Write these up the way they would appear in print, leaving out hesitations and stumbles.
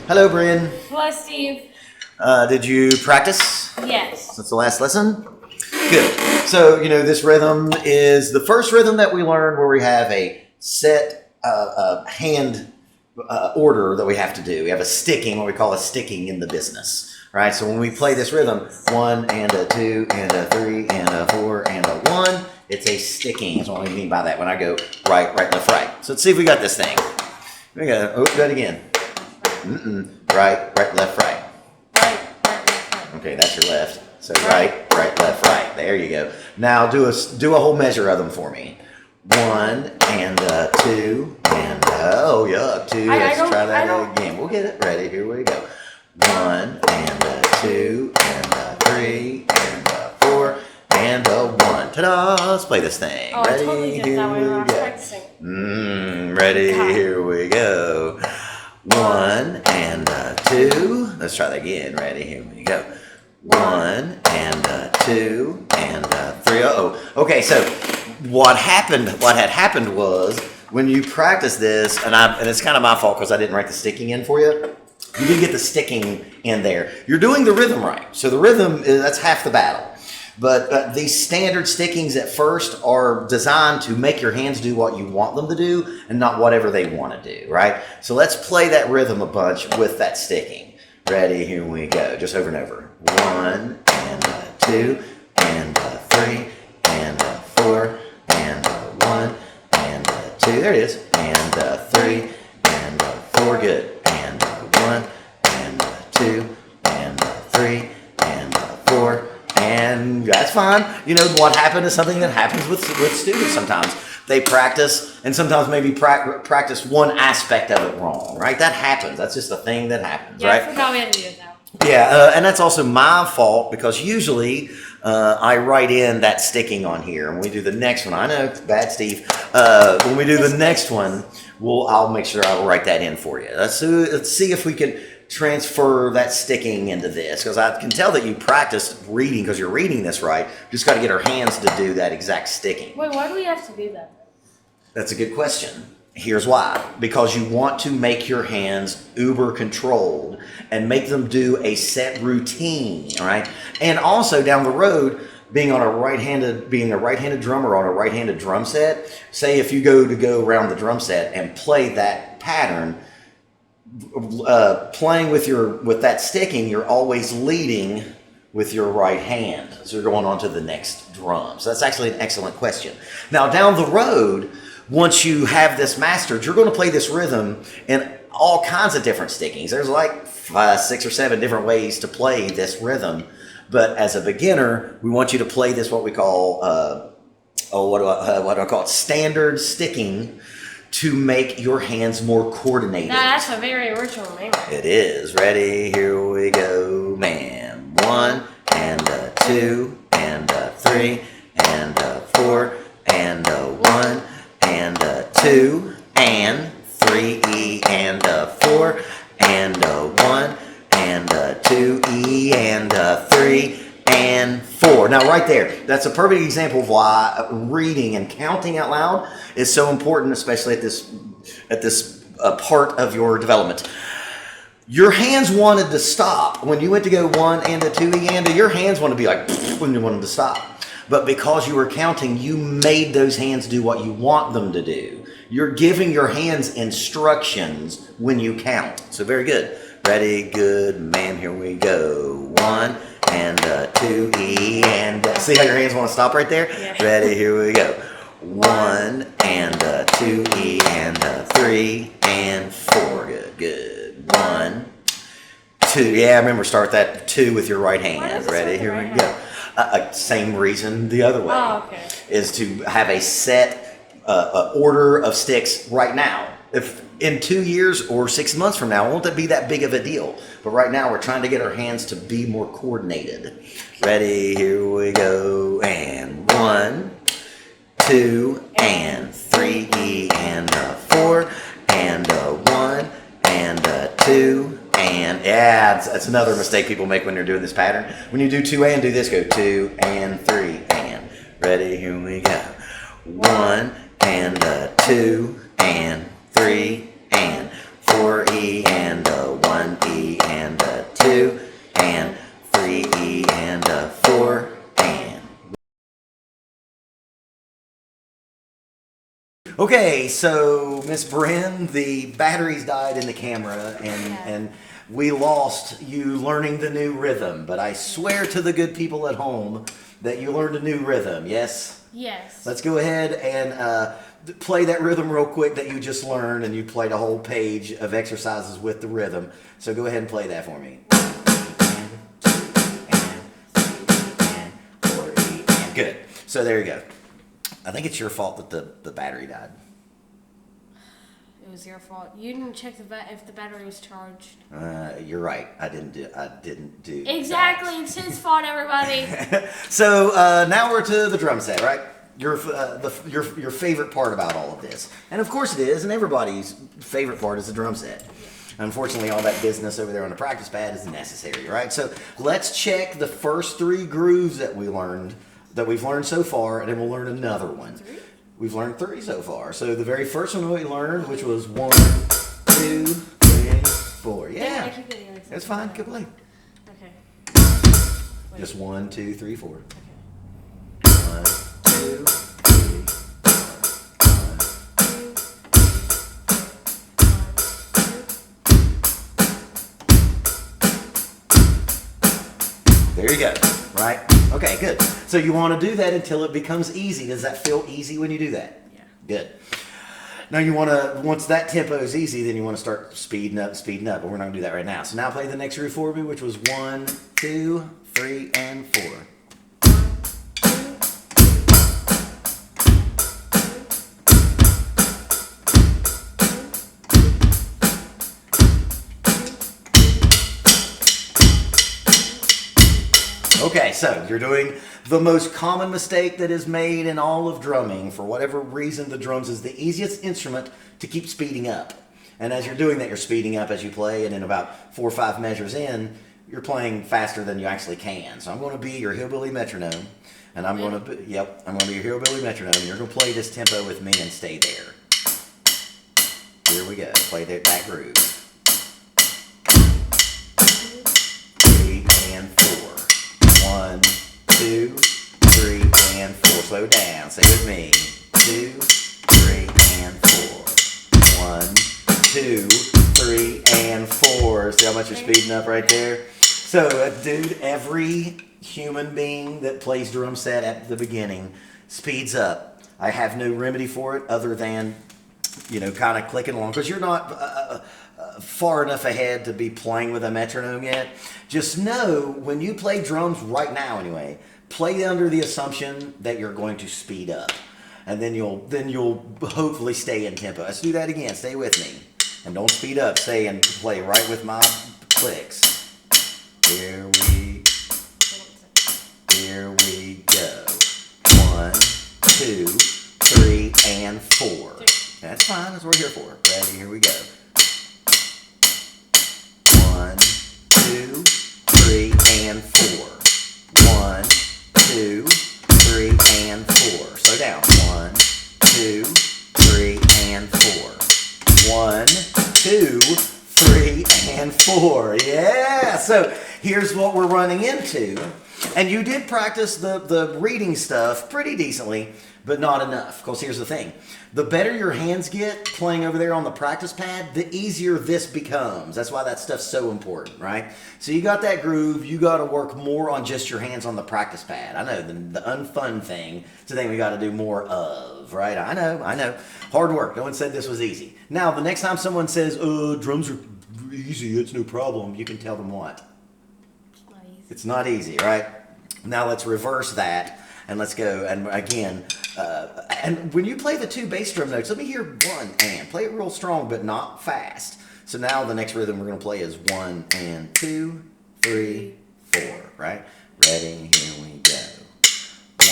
Hello, Bryn. Hello, Steve. Did you practice Yes. since the last lesson? Good. So, this rhythm is the first rhythm that we learned where we have a set hand order that we have to do. We have a sticking, what we call a sticking in the business. Right? So when we play this rhythm, 1 and a 2 and a 3 and a 4 and a 1, it's a sticking. That's what I mean by that when I go right, left, right. So let's see if we got this thing. We got do that again. Right, left, right. Okay, that's your left. So right, left, right. There you go. Now do a whole measure of them for me. 1 and 2 and oh yuck, 2. Let's try that again. We'll get it ready. Here we go. 1 and 2 and 3 and 4 and 1. Ta-da! Let's play this thing. Oh, ready? I totally did that way when I was practicing. Ready? Here we go. 1 and 2. Let's try that again. Ready? Here we go. 1 and 2 and 3. Okay, so what had happened was when you practice this, and it's kind of my fault because I didn't write the sticking in for you. You didn't get the sticking in there. You're doing the rhythm right. So the rhythm, that's half the battle. But these standard stickings at first are designed to make your hands do what you want them to do and not whatever they want to do, right? So let's play that rhythm a bunch with that sticking. Ready? Here we go. Just over and over. 1 and 2 and 3 and 4 and 1 and 2. There it is. And 3 and 4. Good. And 1 and 2 and 3 and 4. And that's fine. What happened is something that happens with students sometimes. They practice and sometimes maybe practice one aspect of it wrong, right? That happens. That's just a thing that happens, right? I forgot we had to do it now. Yeah, and that's also my fault because usually I write in that sticking on here. When we do the next one, I know, it's bad, Steve. When we do the next one, I'll make sure I'll write that in for you. Let's see if we can transfer that sticking into this because I can tell that you practiced reading because you're reading this right. Just got to get our hands to do that exact sticking. Wait, why do we have to do that? That's a good question. Here's why. Because you want to make your hands uber controlled and make them do a set routine, all right? And also down the road, being a right-handed drummer on a right-handed drum set, say if you go around the drum set and play that pattern, playing with that sticking, you're always leading with your right hand. So you're going on to the next drum. So that's actually an excellent question. Now down the road, once you have this mastered, you're going to play this rhythm in all kinds of different stickings. There's like 5, 6, or 7 different ways to play this rhythm. But as a beginner, we want you to play this what we call what do I call it? Standard sticking to make your hands more coordinated. That's a very original name. It is. Ready? Here we go, man. 1 and 2 and 3 and 4 and 1 and 2 and 3 E and 4 and 1 and 2 E and 3 and 4. Now right there, that's a perfect example of why reading and counting out loud is so important, especially at this part of your development. Your hands wanted to stop. When you went to go 1 and 2 E and your hands want to be like when you wanted to stop. But because you were counting, you made those hands do what you want them to do. You're giving your hands instructions when you count. So very good. Ready, good, man, here we go. 1 and 2 E and see how your hands want to stop right there? Yeah. Ready, here we go. 1 and 2 E and 3 and 4. Good. 1, 2. Yeah, remember start that 2 with your right hand. Ready, here we go. Same reason the other way. Oh, okay. Is to have a set order of sticks right now. If in 2 years or 6 months from now, won't that be that big of a deal? But right now, we're trying to get our hands to be more coordinated. Ready? Here we go. And 1, 2, and 3 E and 4 and 1 and 2. And yeah, that's another mistake people make when they're doing this pattern. When you do 2 and do this, go 2 and 3 and. Ready? Here we go. 1 and 2 and 3 and 4 E and 1 Okay, so Miss Bryn, the batteries died in the camera, and we lost you learning the new rhythm. But I swear to the good people at home that you learned a new rhythm. Yes. Yes. Let's go ahead and play that rhythm real quick that you just learned, and you played a whole page of exercises with the rhythm. So go ahead and play that for me. Good. So there you go. I think it's your fault that the battery died. It was your fault. You didn't check if the battery was charged. You're right. I didn't do. Exactly. That. It's his fault, everybody. So now we're to the drum set, right? Your favorite part about all of this, and of course it is, and everybody's favorite part is the drum set. Unfortunately, all that business over there on the practice pad is necessary, right? So let's check the first 3 grooves that we've learned so far, and then we'll learn another one. 3? We've learned 3 so far. So the very first one we learned, which was 1, 2, 3, 4. Yeah, I keep getting that's fine. Good play. Okay. Just 1, 2, 3, 4. Okay. 1, 2, 3, 4. There you go. Right? Okay, good. So you want to do that until it becomes easy. Does that feel easy when you do that? Yeah. Good. Now you want to, once that tempo is easy, then you want to start speeding up, but we're not going to do that right now. So now play the next groove for me, which was 1, 2, 3, and 4. Okay, so you're doing the most common mistake that is made in all of drumming. For whatever reason, the drums is the easiest instrument to keep speeding up. And as you're doing that, you're speeding up as you play, and in about 4 or 5 measures in, you're playing faster than you actually can. So I'm going to be your hillbilly metronome, and I'm going to be your hillbilly metronome, and you're going to play this tempo with me and stay there. Here we go. Play that groove. 3 and 4. 1, 2, 3, and 4. Slow down. Say with me. 2, 3, and 4. 1, 2, 3, and 4. See how much you're speeding up right there? So, dude, every human being that plays drum set at the beginning speeds up. I have no remedy for it other than, kind of clicking along, because you're not far enough ahead to be playing with a metronome yet. Just know, when you play drums right now anyway, play under the assumption that you're going to speed up. And then you'll hopefully stay in tempo. Let's do that again. Stay with me. And don't speed up. Stay and play right with my clicks. Here we go. 1, 2, 3, and 4. That's fine. That's what we're here for. Ready? Here we go. 1, 2, 3, and 4. 1, 2, 3, and 4. Slow down. 1, 2, 3, and 4. 1, 2, 3, and 4. Yeah. So here's what we're running into. And you did practice the reading stuff pretty decently, but not enough. Because here's the thing. The better your hands get playing over there on the practice pad, the easier this becomes. That's why that stuff's so important, right? So you got that groove. You got to work more on just your hands on the practice pad. I know, the unfun thing. It's the thing we got to do more of, right? I know. Hard work. No one said this was easy. Now, the next time someone says, drums are easy, it's no problem, you can tell them what? It's not easy, right? Now let's reverse that, and let's go. And again, and when you play the 2 bass drum notes, let me hear 1 and. Play it real strong, but not fast. So now the next rhythm we're going to play is 1 and 2, 3, 4, right? Ready, here we go.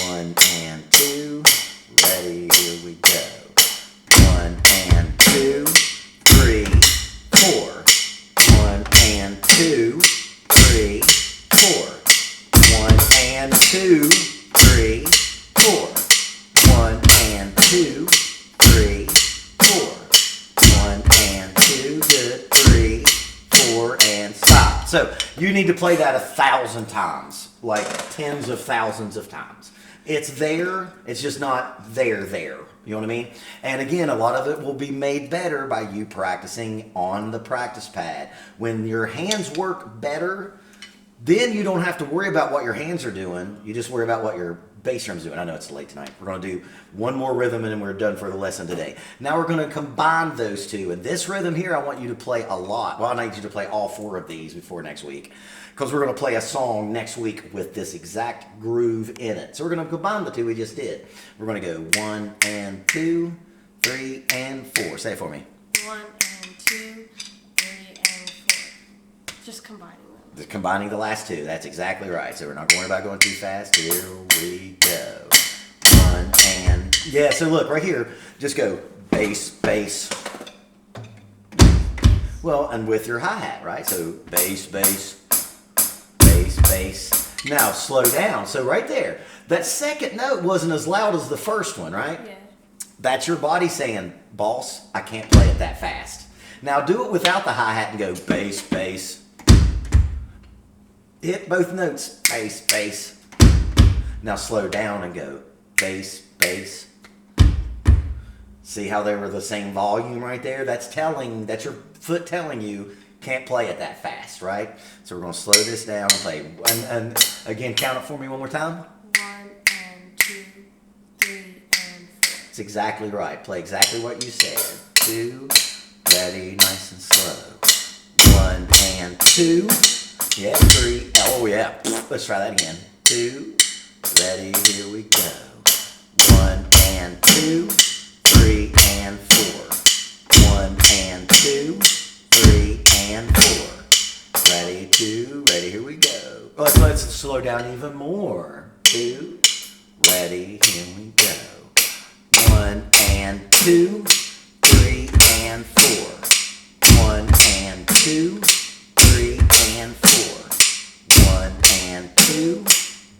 1 and 2, ready, here we go. 1 and 2, 3, 4. 1 and 2, 3, 4. 1 and 2, 3, 4. 1 and 2, 3, 4. 1 and 2, good, 3, 4, and stop. So you need to play that 1,000 times, like tens of thousands of times. It's there, it's just not there. You know what I mean? And again, a lot of it will be made better by you practicing on the practice pad. When your hands work better, then you don't have to worry about what your hands are doing. You just worry about what your bass drum's doing. I know it's late tonight. We're going to do one more rhythm and then we're done for the lesson today. Now we're going to combine those two. And this rhythm here, I want you to play a lot. Well, I need you to play all 4 of these before next week, because we're going to play a song next week with this exact groove in it. So we're going to combine the 2 we just did. We're going to go 1 and 2, 3 and 4. Say it for me. 1 and 2, 3 and 4. Just combining them. Just combining the last 2. That's exactly right. So we're not worried about going too fast. Here we go. 1 and... Yeah, so look, right here, just go bass, bass. Well, and with your hi-hat, right? So bass, bass, bass, bass. Now slow down. So right there, that second note wasn't as loud as the first one, right? Yeah. That's your body saying, boss, I can't play it that fast. Now do it without the hi-hat and go bass, bass. Hit both notes, bass, bass. Now slow down and go bass, bass. See how they were the same volume right there? That's your foot telling you can't play it that fast, right? So we're going to slow this down and play. And again, count it for me one more time. 1 and 2, 3 and 4. That's exactly right. Play exactly what you said. 2, ready, nice and slow. 1 and 2. Yeah, 3. Oh yeah. Let's try that again. 2, ready, here we go. 1 and 2, 3 and 4. 1 and 2, 3 and 4. Ready, 2, ready, here we go. Let's slow down even more. 2, ready, here we go. 1 and 2, 3 and 4. 1 and 2, 3 and 4. 1 and 2,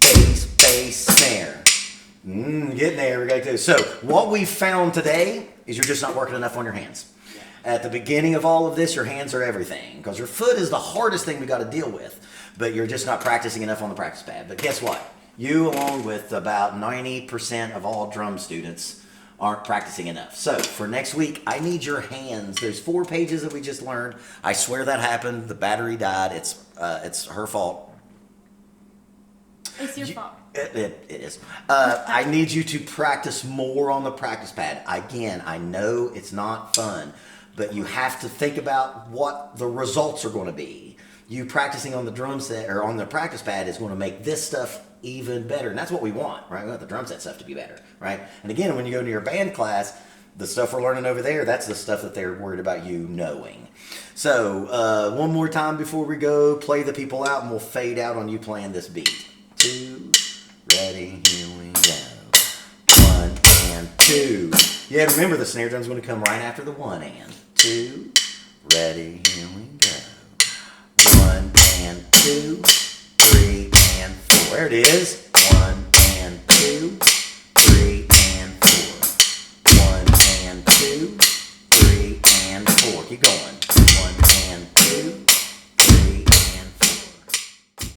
bass, bass, snare. Getting there, we got to. So what we found today is you're just not working enough on your hands. At the beginning of all of this, your hands are everything, because your foot is the hardest thing we got to deal with, but you're just not practicing enough on the practice pad. But guess what? You, along with about 90% of all drum students, aren't practicing enough. So for next week, I need your hands. There's 4 pages that we just learned. I swear that happened. The battery died. It's her fault. It's your fault. It is. I need you to practice more on the practice pad. Again, I know it's not fun, but you have to think about what the results are going to be. You practicing on the drum set or on the practice pad is going to make this stuff even better. And that's what we want, right? We want the drum set stuff to be better, right? And again, when you go to your band class, the stuff we're learning over there, that's the stuff that they're worried about you knowing. So one more time before we go, play the people out and we'll fade out on you playing this beat. 2, ready, here we go. 1 and 2. Yeah, remember the snare drum's going to come right after the 1 and. 2, ready, here we go. 1 and 2, 3 and 4. There it is.